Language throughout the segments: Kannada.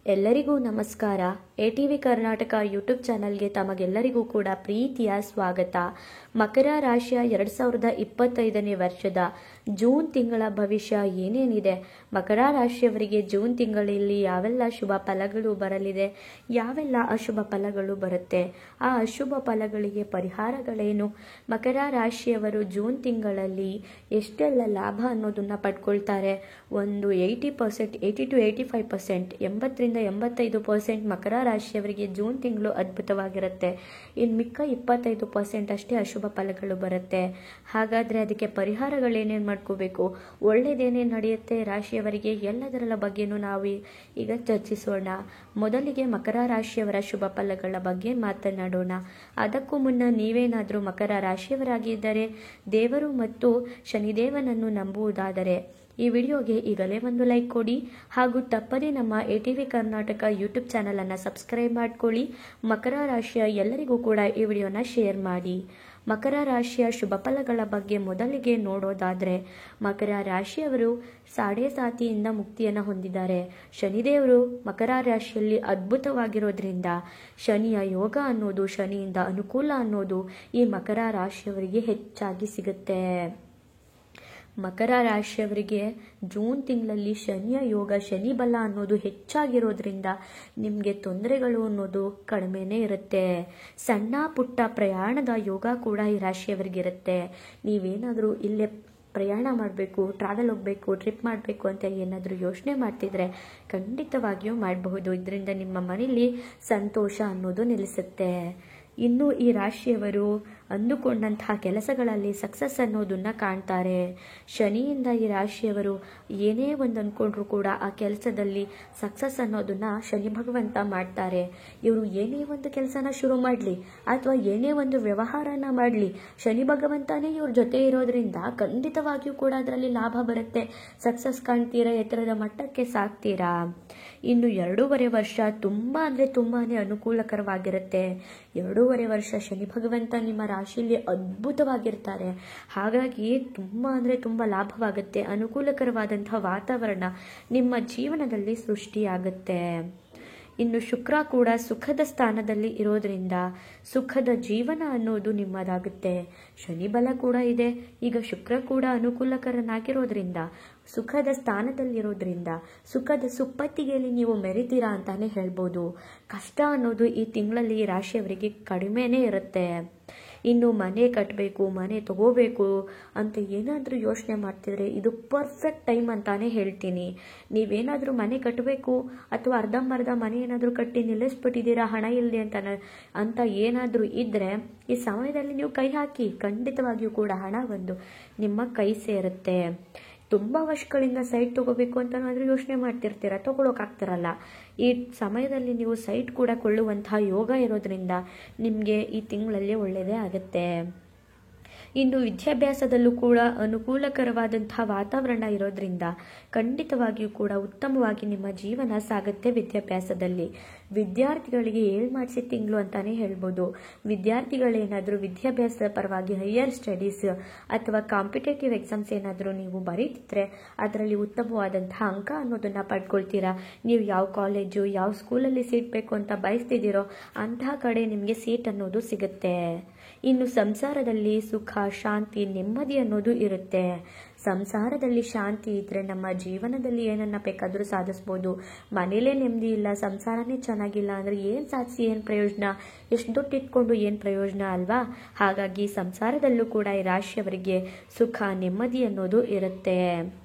ಎಲ್ಲರಿಗೂ ನಮಸ್ಕಾರ. ATV ಕರ್ನಾಟಕ ಯೂಟ್ಯೂಬ್ ಚಾನಲ್ಗೆ ತಮಗೆಲ್ಲರಿಗೂ ಕೂಡ ಪ್ರೀತಿಯ ಸ್ವಾಗತ. ಮಕರ ರಾಶಿಯ 2025ನೇ ವರ್ಷದ ಜೂನ್ ತಿಂಗಳ ಭವಿಷ್ಯ ಏನೇನಿದೆ, ಮಕರ ರಾಶಿಯವರಿಗೆ ಜೂನ್ ತಿಂಗಳಲ್ಲಿ ಯಾವೆಲ್ಲ ಶುಭ ಫಲಗಳು ಬರಲಿದೆ, ಯಾವೆಲ್ಲ ಅಶುಭ ಫಲಗಳು ಬರುತ್ತೆ, ಆ ಅಶುಭ ಫಲಗಳಿಗೆ ಪರಿಹಾರಗಳೇನು, ಮಕರ ರಾಶಿಯವರು ಜೂನ್ ತಿಂಗಳಲ್ಲಿ ಎಷ್ಟೆಲ್ಲ ಲಾಭ ಅನ್ನೋದನ್ನ ಪಡ್ಕೊಳ್ತಾರೆ. ಒಂದು 80% 80 to 85%, 80-85% ಮಕರ ರಾಶಿಯವರಿಗೆ ಜೂನ್ ತಿಂಗಳು ಅದ್ಭುತವಾಗಿರುತ್ತೆ. ಇನ್ನು ಮಿಕ್ಕ 25% ಅಷ್ಟೇ ಅಶುಭ ಫಲಗಳು ಬರುತ್ತೆ. ಹಾಗಾದ್ರೆ ಅದಕ್ಕೆ ಪರಿಹಾರಗಳೇನೇನು ಮಾಡ್ಕೋಬೇಕು, ಒಳ್ಳೇದೇನೇನು ನಡೆಯುತ್ತೆ ರಾಶಿಯವರಿಗೆ, ಎಲ್ಲದರ ಬಗ್ಗೆನೂ ನಾವು ಈಗ ಚರ್ಚಿಸೋಣ. ಮೊದಲಿಗೆ ಮಕರ ರಾಶಿಯವರ ಶುಭ ಫಲಗಳ ಬಗ್ಗೆ ಮಾತನಾಡೋಣ. ಅದಕ್ಕೂ ಮುನ್ನ ನೀವೇನಾದರೂ ಮಕರ ರಾಶಿಯವರಾಗಿದ್ದರೆ, ದೇವರು ಮತ್ತು ಶನಿದೇವನನ್ನು ನಂಬುವುದಾದರೆ ಈ ವಿಡಿಯೋಗೆ ಈಗಲೇ ಒಂದು ಲೈಕ್ ಕೊಡಿ. ಹಾಗೂ ತಪ್ಪದೇ ನಮ್ಮ ATV ಕರ್ನಾಟಕ ಯೂಟ್ಯೂಬ್ ಚಾನಲನ್ನು ಸಬ್ಸ್ಕ್ರೈಬ್ ಮಾಡ್ಕೊಳ್ಳಿ. ಮಕರ ರಾಶಿಯ ಎಲ್ಲರಿಗೂ ಕೂಡ ಈ ವಿಡಿಯೋನ ಶೇರ್ ಮಾಡಿ. ಮಕರ ರಾಶಿಯ ಶುಭ ಫಲಗಳ ಬಗ್ಗೆ ಮೊದಲಿಗೆ ನೋಡೋದಾದರೆ, ಮಕರ ರಾಶಿಯವರು ಸಾಡೆ ಸಾತಿಯಿಂದ ಮುಕ್ತಿಯನ್ನು ಹೊಂದಿದ್ದಾರೆ. ಶನಿದೇವರು ಮಕರ ರಾಶಿಯಲ್ಲಿ ಅದ್ಭುತವಾಗಿರೋದ್ರಿಂದ ಶನಿಯ ಯೋಗ ಅನ್ನೋದು, ಶನಿಯಿಂದ ಅನುಕೂಲ ಅನ್ನೋದು ಈ ಮಕರ ರಾಶಿಯವರಿಗೆ ಹೆಚ್ಚಾಗಿ ಸಿಗುತ್ತೆ. ಮಕರ ರಾಶಿಯವರಿಗೆ ಜೂನ್ ತಿಂಗಳಲ್ಲಿ ಶನಿಯ ಯೋಗ, ಶನಿ ಬಲ ಅನ್ನೋದು ಹೆಚ್ಚಾಗಿರೋದ್ರಿಂದ ನಿಮಗೆ ತೊಂದರೆಗಳು ಅನ್ನೋದು ಕಡಿಮೆನೇ ಇರುತ್ತೆ. ಸಣ್ಣ ಪುಟ್ಟ ಪ್ರಯಾಣದ ಯೋಗ ಕೂಡ ಈ ರಾಶಿಯವರಿಗಿರುತ್ತೆ. ನೀವೇನಾದರೂ ಇಲ್ಲೇ ಪ್ರಯಾಣ ಮಾಡಬೇಕು, ಟ್ರಾವೆಲ್ ಹೋಗಬೇಕು, ಟ್ರಿಪ್ ಮಾಡಬೇಕು ಅಂತ ಏನಾದರೂ ಯೋಚನೆ ಮಾಡ್ತಿದ್ರೆ ಖಂಡಿತವಾಗಿಯೂ ಮಾಡಬಹುದು. ಇದರಿಂದ ನಿಮ್ಮ ಮನೆಯಲ್ಲಿ ಸಂತೋಷ ಅನ್ನೋದು ನೆಲೆಸುತ್ತೆ. ಇನ್ನು ಈ ರಾಶಿಯವರು ಅಂದುಕೊಂಡಂತಹ ಕೆಲಸಗಳಲ್ಲಿ ಸಕ್ಸಸ್ ಅನ್ನೋದನ್ನ ಕಾಣ್ತಾರೆ. ಶನಿಯಿಂದ ಈ ರಾಶಿಯವರು ಏನೇ ಒಂದು ಅಂದ್ಕೊಂಡ್ರು ಕೂಡ ಆ ಕೆಲಸದಲ್ಲಿ ಸಕ್ಸಸ್ ಅನ್ನೋದನ್ನ ಶನಿ ಭಗವಂತ ಮಾಡ್ತಾರೆ. ಇವರು ಏನೇ ಒಂದು ಕೆಲಸನ ಶುರು ಮಾಡಲಿ ಅಥವಾ ಏನೇ ಒಂದು ವ್ಯವಹಾರನ ಮಾಡಲಿ, ಶನಿ ಭಗವಂತನೇ ಇವ್ರ ಜೊತೆ ಇರೋದ್ರಿಂದ ಖಂಡಿತವಾಗಿಯೂ ಕೂಡ ಅದರಲ್ಲಿ ಲಾಭ ಬರುತ್ತೆ. ಸಕ್ಸಸ್ ಕಾಣ್ತೀರಾ, ಎತ್ತರದ ಮಟ್ಟಕ್ಕೆ ಸಾಕ್ತೀರಾ. ಇನ್ನು 2.5 ವರ್ಷ ತುಂಬಾನೇ ಅನುಕೂಲಕರವಾಗಿರುತ್ತೆ. 2.5 ವರ್ಷ ಶನಿ ಭಗವಂತ ನಿಮ್ಮ ರಾಶಿಯಲ್ಲಿ ಅದ್ಭುತವಾಗಿರ್ತಾರೆ. ಹಾಗಾಗಿ ತುಂಬಾ ಲಾಭವಾಗುತ್ತೆ. ಅನುಕೂಲಕರವಾದಂತಹ ವಾತಾವರಣ ನಿಮ್ಮ ಜೀವನದಲ್ಲಿ ಸೃಷ್ಟಿಯಾಗುತ್ತೆ. ಇನ್ನು ಶುಕ್ರ ಕೂಡ ಸುಖದ ಸ್ಥಾನದಲ್ಲಿ ಇರೋದ್ರಿಂದ ಸುಖದ ಜೀವನ ಅನ್ನೋದು ನಿಮ್ಮದಾಗುತ್ತೆ. ಶನಿ ಬಲ ಕೂಡ ಇದೆ. ಈಗ ಶುಕ್ರ ಕೂಡ ಅನುಕೂಲಕರನಾಗಿರೋದ್ರಿಂದ, ಸುಖದ ಸ್ಥಾನದಲ್ಲಿರೋದ್ರಿಂದ ಸುಖದ ಸುಪ್ಪತ್ತಿಗೆಯಲ್ಲಿ ನೀವು ಮೆರಿತೀರಾ ಅಂತಾನೆ ಹೇಳ್ಬೋದು. ಕಷ್ಟ ಅನ್ನೋದು ಈ ತಿಂಗಳಲ್ಲಿ ಈ ರಾಶಿಯವರಿಗೆ ಕಡಿಮೆನೇ ಇರುತ್ತೆ. ಇನ್ನು ಮನೆ ಕಟ್ಟಬೇಕು, ಮನೆ ತಗೋಬೇಕು ಅಂತ ಏನಾದರೂ ಯೋಚನೆ ಮಾಡ್ತಿದ್ರೆ ಇದು ಪರ್ಫೆಕ್ಟ್ ಟೈಮ್ ಅಂತಾನೆ ಹೇಳ್ತೀನಿ. ನೀವೇನಾದರೂ ಮನೆ ಕಟ್ಟಬೇಕು ಅಥವಾ ಅರ್ಧಂಬರ್ಧ ಮನೆ ಏನಾದರೂ ಕಟ್ಟಿ ನಿಲ್ಲಿಸ್ಬಿಟ್ಟಿದ್ದೀರಾ ಹಣ ಇಲ್ಲದೆ ಅಂತ ಏನಾದರೂ ಇದ್ರೆ ಈ ಸಮಯದಲ್ಲಿ ನೀವು ಕೈ ಹಾಕಿ, ಖಂಡಿತವಾಗಿಯೂ ಕೂಡ ಹಣ ಬಂದು ನಿಮ್ಮ ಕೈ ಸೇರುತ್ತೆ. ತುಂಬ ವರ್ಷಗಳಿಂದ ಸೈಟ್ ತಗೋಬೇಕು ಅಂತ ಯೋಚನೆ ಮಾಡ್ತಿರ್ತೀರ, ತಗೊಳೋಕಾಗ್ತಿರಲ್ಲ. ಈ ಸಮಯದಲ್ಲಿ ನೀವು ಸೈಟ್ ಕೂಡ ಕೊಳ್ಳುವಂತಹ ಯೋಗ ಇರೋದ್ರಿಂದ ನಿಮಗೆ ಈ ತಿಂಗಳಲ್ಲಿ ಒಳ್ಳೆಯದೇ ಆಗುತ್ತೆ. ಇನ್ನು ವಿದ್ಯಾಭ್ಯಾಸದಲ್ಲೂ ಕೂಡ ಅನುಕೂಲಕರವಾದಂತಹ ವಾತಾವರಣ ಇರೋದ್ರಿಂದ ಖಂಡಿತವಾಗಿಯೂ ಕೂಡ ಉತ್ತಮವಾಗಿ ನಿಮ್ಮ ಜೀವನ ಸಾಗುತ್ತೆ. ವಿದ್ಯಾಭ್ಯಾಸದಲ್ಲಿ ವಿದ್ಯಾರ್ಥಿಗಳಿಗೆ ಏಳ್ಮಾಡಿಸಿ ತಿಂಗಳು ಅಂತಾನೆ ಹೇಳ್ಬೋದು. ವಿದ್ಯಾರ್ಥಿಗಳೇನಾದರೂ ವಿದ್ಯಾಭ್ಯಾಸದ ಪರವಾಗಿ ಹೈಯರ್ ಸ್ಟಡೀಸ್ ಅಥವಾ ಕಾಂಪಿಟೇಟಿವ್ ಎಕ್ಸಾಮ್ಸ್ ಏನಾದರೂ ನೀವು ಬರೀತಿದ್ರೆ ಅದರಲ್ಲಿ ಉತ್ತಮವಾದಂತಹ ಅಂಕ ಅನ್ನೋದನ್ನ ಪಡ್ಕೊಳ್ತೀರಾ. ನೀವು ಯಾವ ಕಾಲೇಜು, ಯಾವ ಸ್ಕೂಲಲ್ಲಿ ಸೀಟ್ ಬೇಕು ಅಂತ ಬಯಸ್ತಿದ್ದೀರೋ ಅಂತಹ ಕಡೆ ನಿಮಗೆ ಸೀಟ್ ಅನ್ನೋದು ಸಿಗುತ್ತೆ. ಇನ್ನು ಸಂಸಾರದಲ್ಲಿ ಸುಖ, ಶಾಂತಿ, ನೆಮ್ಮದಿ ಅನ್ನೋದು ಇರುತ್ತೆ. ಸಂಸಾರದಲ್ಲಿ ಶಾಂತಿ ಇದ್ರೆ ನಮ್ಮ ಜೀವನದಲ್ಲಿ ಏನನ್ನ ಬೇಕಾದರೂ ಸಾಧಿಸ್ಬೋದು. ಮನೇಲೇ ನೆಮ್ಮದಿ ಇಲ್ಲ, ಸಂಸಾರನೇ ಚೆನ್ನಾಗಿಲ್ಲ ಅಂದ್ರೆ ಏನು ಸಾಧಿಸಿ ಏನು ಪ್ರಯೋಜನ, ಎಷ್ಟು ದುಡ್ಡು ಇಟ್ಕೊಂಡು ಏನು ಪ್ರಯೋಜನ ಅಲ್ವಾ. ಹಾಗಾಗಿ ಸಂಸಾರದಲ್ಲೂ ಕೂಡ ಈ ರಾಶಿಯವರಿಗೆ ಸುಖ, ನೆಮ್ಮದಿ ಅನ್ನೋದು ಇರುತ್ತೆ.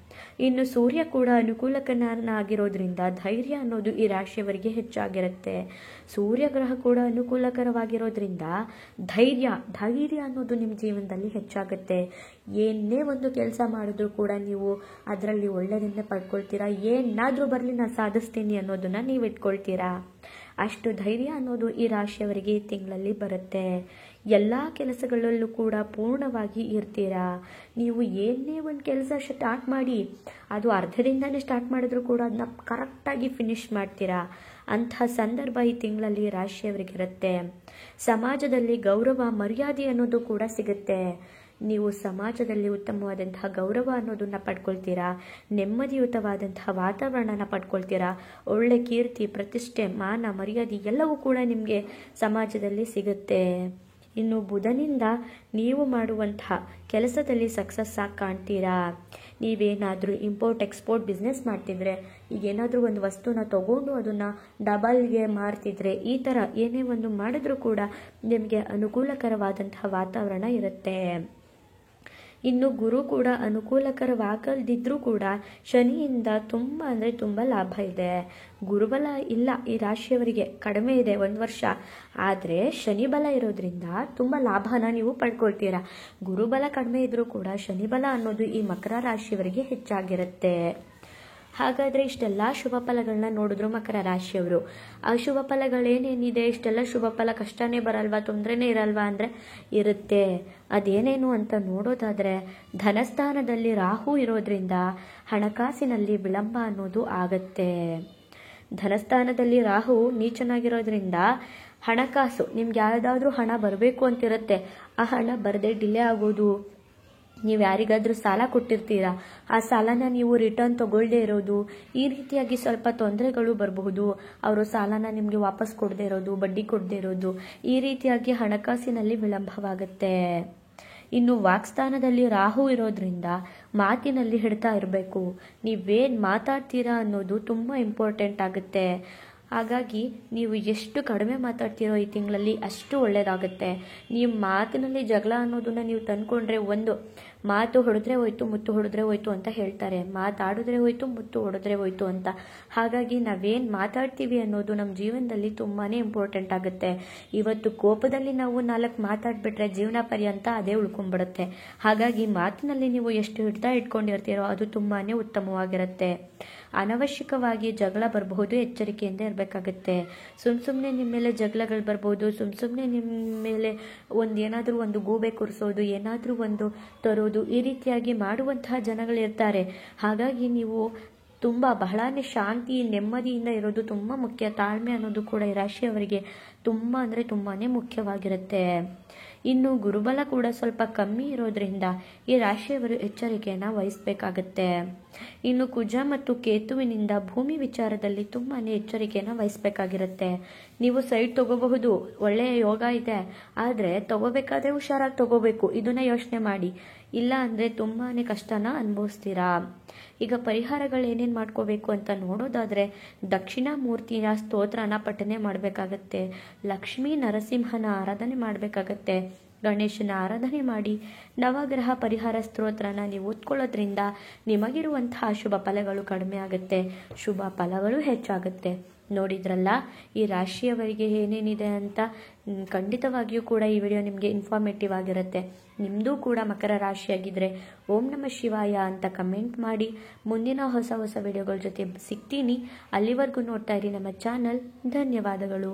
ಇನ್ನು ಸೂರ್ಯ ಕೂಡ ಅನುಕೂಲಕರನಾಗಿರೋದ್ರಿಂದ ಧೈರ್ಯ ಅನ್ನೋದು ಈ ರಾಶಿಯವರಿಗೆ ಹೆಚ್ಚಾಗಿರುತ್ತೆ. ಸೂರ್ಯ ಗ್ರಹ ಕೂಡ ಅನುಕೂಲಕರವಾಗಿರೋದ್ರಿಂದ ಧೈರ್ಯ ಅನ್ನೋದು ನಿಮ್ಮ ಜೀವನದಲ್ಲಿ ಹೆಚ್ಚಾಗುತ್ತೆ. ಏನೇ ಒಂದು ಕೆಲಸ ಮಾಡಿದ್ರು ಕೂಡ ನೀವು ಅದರಲ್ಲಿ ಒಳ್ಳೆಯದನ್ನೇ ಪಡ್ಕೊಳ್ತೀರಾ. ಏನಾದರೂ ಬರಲಿ ನಾನು ಸಾಧಿಸ್ತೀನಿ ಅನ್ನೋದನ್ನ ನೀವು ಇಟ್ಕೊಳ್ತೀರಾ. ಅಷ್ಟು ಧೈರ್ಯ ಅನ್ನೋದು ಈ ರಾಶಿಯವರಿಗೆ ಈ ತಿಂಗಳಲ್ಲಿ ಬರುತ್ತೆ. ಎಲ್ಲ ಕೆಲಸಗಳಲ್ಲೂ ಕೂಡ ಪೂರ್ಣವಾಗಿ ಇರ್ತೀರಾ. ನೀವು ಏನೇ ಒಂದು ಕೆಲಸ ಸ್ಟಾರ್ಟ್ ಮಾಡಿ ಅದು ಅರ್ಧದಿಂದನೇ ಸ್ಟಾರ್ಟ್ ಮಾಡಿದ್ರು ಕೂಡ ಅದನ್ನ ಕರೆಕ್ಟಾಗಿ ಫಿನಿಶ್ ಮಾಡ್ತೀರಾ. ಅಂಥ ಸಂದರ್ಭ ಈ ತಿಂಗಳಲ್ಲಿ ರಾಶಿಯವರಿಗಿರುತ್ತೆ. ಸಮಾಜದಲ್ಲಿ ಗೌರವ, ಮರ್ಯಾದೆ ಅನ್ನೋದು ಕೂಡ ಸಿಗುತ್ತೆ. ನೀವು ಸಮಾಜದಲ್ಲಿ ಉತ್ತಮವಾದಂತಹ ಗೌರವ ಅನ್ನೋದನ್ನ ಪಡ್ಕೊಳ್ತೀರಾ, ನೆಮ್ಮದಿಯುತವಾದಂತಹ ವಾತಾವರಣನ ಪಡ್ಕೊಳ್ತೀರಾ, ಒಳ್ಳೆ ಕೀರ್ತಿ, ಪ್ರತಿಷ್ಠೆ, ಮಾನ, ಮರ್ಯಾದೆ ಎಲ್ಲವೂ ಕೂಡ ನಿಮಗೆ ಸಮಾಜದಲ್ಲಿ ಸಿಗುತ್ತೆ. ಇನ್ನು ಬುಧನಿಂದ ನೀವು ಮಾಡುವಂತಹ ಕೆಲಸದಲ್ಲಿ ಸಕ್ಸಸ್ ಆಗಿ ಕಾಣ್ತೀರಾ. ನೀವೇನಾದರೂ ಇಂಪೋರ್ಟ್ ಎಕ್ಸ್ಪೋರ್ಟ್ ಬಿಸ್ನೆಸ್ ಮಾಡ್ತಿದ್ರೆ, ಈಗೇನಾದರೂ ಒಂದು ವಸ್ತುನ ತಗೊಂಡು ಅದನ್ನು ಡಬಲ್ಗೆ ಮಾರ್ತಿದ್ರೆ, ಈ ಥರ ಏನೇ ಒಂದು ಮಾಡಿದ್ರೂ ಕೂಡ ನಿಮಗೆ ಅನುಕೂಲಕರವಾದಂತಹ ವಾತಾವರಣ ಇರುತ್ತೆ. ಇನ್ನು ಗುರು ಕೂಡ ಅನುಕೂಲಕರವಾಗದಿದ್ರೂ ಕೂಡ ಶನಿಯಿಂದ ತುಂಬ ಅಂದರೆ ತುಂಬ ಲಾಭ ಇದೆ. ಗುರುಬಲ ಇಲ್ಲ ಈ ರಾಶಿಯವರಿಗೆ, ಕಡಿಮೆ ಇದೆ 1 ವರ್ಷ. ಆದರೆ ಶನಿ ಬಲ ಇರೋದ್ರಿಂದ ತುಂಬ ಲಾಭನ ನೀವು ಪಡ್ಕೊಳ್ತೀರಾ. ಗುರುಬಲ ಕಡಿಮೆ ಇದ್ರೂ ಕೂಡ ಶನಿ ಬಲ ಅನ್ನೋದು ಈ ಮಕರ ರಾಶಿಯವರಿಗೆ ಹೆಚ್ಚಾಗಿರುತ್ತೆ. ಹಾಗಾದರೆ ಇಷ್ಟೆಲ್ಲ ಶುಭ ಫಲಗಳನ್ನ ನೋಡಿದ್ರು ಮಕರ ರಾಶಿಯವರು. ಆ ಶುಭ ಫಲಗಳೇನೇನಿದೆ, ಇಷ್ಟೆಲ್ಲ ಶುಭ ಫಲ ಕಷ್ಟನೇ ಬರಲ್ವಾ, ತೊಂದರೆನೇ ಇರಲ್ವಾ ಅಂದರೆ ಇರುತ್ತೆ. ಅದೇನೇನು ಅಂತ ನೋಡೋದಾದರೆ, ಧನಸ್ಥಾನದಲ್ಲಿ ರಾಹು ಇರೋದ್ರಿಂದ ಹಣಕಾಸಿನಲ್ಲಿ ವಿಳಂಬ ಅನ್ನೋದು ಆಗತ್ತೆ. ಧನಸ್ಥಾನದಲ್ಲಿ ರಾಹು ನೀಚನಾಗಿರೋದ್ರಿಂದ ಹಣಕಾಸು, ನಿಮ್ಗೆ ಯಾವುದಾದ್ರೂ ಹಣ ಬರಬೇಕು ಅಂತಿರುತ್ತೆ, ಆ ಹಣ ಬರದೆ ಡಿಲೇ ಆಗೋದು. ನೀವು ಯಾರಿಗಾದ್ರೂ ಸಾಲ ಕೊಟ್ಟಿರ್ತೀರಾ, ಆ ಸಾಲನ ನೀವು ರಿಟರ್ನ್ ತಗೊಳ್ಳದೇ ಇರೋದು, ಈ ರೀತಿಯಾಗಿ ಸ್ವಲ್ಪ ತೊಂದರೆಗಳು ಬರಬಹುದು. ಅವರು ಸಾಲನ ನಿಮಗೆ ವಾಪಸ್ ಕೊಡದೇ ಇರೋದು, ಬಡ್ಡಿ ಕೊಡದೇ ಇರೋದು, ಈ ರೀತಿಯಾಗಿ ಹಣಕಾಸಿನಲ್ಲಿ ವಿಳಂಬವಾಗುತ್ತೆ. ಇನ್ನು ವಾಕ್ಸ್ಥಾನದಲ್ಲಿ ರಾಹು ಇರೋದ್ರಿಂದ ಮಾತಿನಲ್ಲಿ ಹಿಡ್ತಾ ಇರಬೇಕು. ನೀವೇನು ಮಾತಾಡ್ತೀರಾ ಅನ್ನೋದು ತುಂಬ ಇಂಪಾರ್ಟೆಂಟ್ ಆಗುತ್ತೆ. ಹಾಗಾಗಿ ನೀವು ಎಷ್ಟು ಕಡಿಮೆ ಮಾತಾಡ್ತೀರೋ ಈ ತಿಂಗಳಲ್ಲಿ ಅಷ್ಟು ಒಳ್ಳೆಯದಾಗುತ್ತೆ. ನೀವು ಮಾತಿನಲ್ಲಿ ಜಗಳ ಅನ್ನೋದನ್ನ ನೀವು ತಂದ್ಕೊಂಡ್ರೆ, ಒಂದು ಮಾತು ಹೊಡೆದ್ರೆ ಹೋಯ್ತು, ಮುತ್ತು ಹೊಡೆದ್ರೆ ಹೋಯ್ತು ಅಂತ ಹೇಳ್ತಾರೆ. ಮಾತಾಡಿದ್ರೆ ಹೋಯ್ತು, ಮುತ್ತು ಹೊಡೆದ್ರೆ ಹೋಯ್ತು ಅಂತ. ಹಾಗಾಗಿ ನಾವೇನು ಮಾತಾಡ್ತೀವಿ ಅನ್ನೋದು ನಮ್ಮ ಜೀವನದಲ್ಲಿ ತುಂಬಾ ಇಂಪಾರ್ಟೆಂಟ್ ಆಗುತ್ತೆ. ಇವತ್ತು ಕೋಪದಲ್ಲಿ ನಾವು 4 ಮಾತಾಡ್ಬಿಟ್ರೆ ಜೀವನ ಪರ್ಯಂತ ಅದೇ ಉಳ್ಕೊಂಡ್ಬಿಡುತ್ತೆ. ಹಾಗಾಗಿ ಮಾತಿನಲ್ಲಿ ನೀವು ಎಷ್ಟು ಹಿಡ್ತಾ ಇಟ್ಕೊಂಡಿರ್ತೀರೋ ಅದು ತುಂಬಾ ಉತ್ತಮವಾಗಿರುತ್ತೆ. ಅನವಶ್ಯಕವಾಗಿ ಜಗಳ ಬರಬಹುದು, ಎಚ್ಚರಿಕೆಯಿಂದ ಇರಬೇಕಾಗುತ್ತೆ. ಸುಮ್ಮನೆ ನಿಮ್ಮ ಮೇಲೆ ಜಗಳಗಳು ಬರ್ಬೋದು, ಸುಮ್ಮನೆ ನಿಮ್ಮ ಮೇಲೆ ಏನಾದರೂ ಒಂದು ಗೂಬೆ ಕೂರಿಸೋದು, ಏನಾದರೂ ಒಂದು ತರೋದು, ಈ ರೀತಿಯಾಗಿ ಮಾಡುವಂತಹ ಜನಗಳಿರ್ತಾರೆ. ಹಾಗಾಗಿ ನೀವು ಬಹಳನೇ ಶಾಂತಿ, ನೆಮ್ಮದಿಯಿಂದ ಇರೋದು ತುಂಬ ಮುಖ್ಯ. ತಾಳ್ಮೆ ಅನ್ನೋದು ಕೂಡ ಈ ರಾಶಿಯವರಿಗೆ ತುಂಬ ಅಂದರೆ ತುಂಬಾ ಮುಖ್ಯವಾಗಿರುತ್ತೆ. ಇನ್ನು ಗುರುಬಲ ಕೂಡ ಸ್ವಲ್ಪ ಕಮ್ಮಿ ಇರೋದ್ರಿಂದ ಈ ರಾಶಿಯವರು ಎಚ್ಚರಿಕೆಯನ್ನು ವಹಿಸಬೇಕಾಗತ್ತೆ. ಇನ್ನು ಕುಜ ಮತ್ತು ಕೇತುವಿನಿಂದ ಭೂಮಿ ವಿಚಾರದಲ್ಲಿ ತುಂಬಾ ಎಚ್ಚರಿಕೆಯನ್ನು ವಹಿಸಬೇಕಾಗಿರುತ್ತೆ. ನೀವು ಸೈಟ್ ತಗೋಬಹುದು, ಒಳ್ಳೆಯ ಯೋಗ ಇದೆ, ಆದರೆ ತಗೋಬೇಕಾದ್ರೆ ಹುಷಾರಾಗಿ ತಗೋಬೇಕು. ಇದನ್ನ ಯೋಚನೆ ಮಾಡಿ, ಇಲ್ಲ ಅಂದರೆ ತುಂಬಾ ಕಷ್ಟನ ಅನುಭವಿಸ್ತೀರಾ. ಈಗ ಪರಿಹಾರಗಳು ಏನೇನು ಮಾಡ್ಕೋಬೇಕು ಅಂತ ನೋಡೋದಾದರೆ, ದಕ್ಷಿಣ ಮೂರ್ತಿಯ ಸ್ತೋತ್ರನ ಪಠನೆ ಮಾಡಬೇಕಾಗತ್ತೆ, ಲಕ್ಷ್ಮೀ ನರಸಿಂಹನ ಆರಾಧನೆ ಮಾಡಬೇಕಾಗತ್ತೆ, ಗಣೇಶನ ಆರಾಧನೆ ಮಾಡಿ ನವಗ್ರಹ ಪರಿಹಾರ ಸ್ತೋತ್ರನ ನೀವು ಓದ್ಕೊಳ್ಳೋದ್ರಿಂದ ನಿಮಗಿರುವಂತಹ ಶುಭ ಫಲಗಳು ಕಡಿಮೆ ಆಗುತ್ತೆ, ಶುಭ ಫಲಗಳು ಹೆಚ್ಚಾಗುತ್ತೆ. ನೋಡಿದ್ರಲ್ಲ ಈ ರಾಶಿಯವರಿಗೆ ಏನೇನಿದೆ ಅಂತ. ಖಂಡಿತವಾಗಿಯೂ ಕೂಡ ಈ ವಿಡಿಯೋ ನಿಮಗೆ ಇನ್ಫಾರ್ಮೇಟಿವ್ ಆಗಿರುತ್ತೆ. ನಿಮ್ಮದು ಕೂಡ ಮಕರ ರಾಶಿಯಾಗಿದ್ದರೆ ಓಂ ನಮಃ ಶಿವಾಯ ಅಂತ ಕಮೆಂಟ್ ಮಾಡಿ. ಮುಂದಿನ ಹೊಸ ವಿಡಿಯೋಗಳ ಜೊತೆ ಸಿಗ್ತೀನಿ. ಅಲ್ಲಿವರೆಗೂ ನೋಡ್ತಾ ಇರಿ ನಮ್ಮ ಚಾನಲ್. ಧನ್ಯವಾದಗಳು.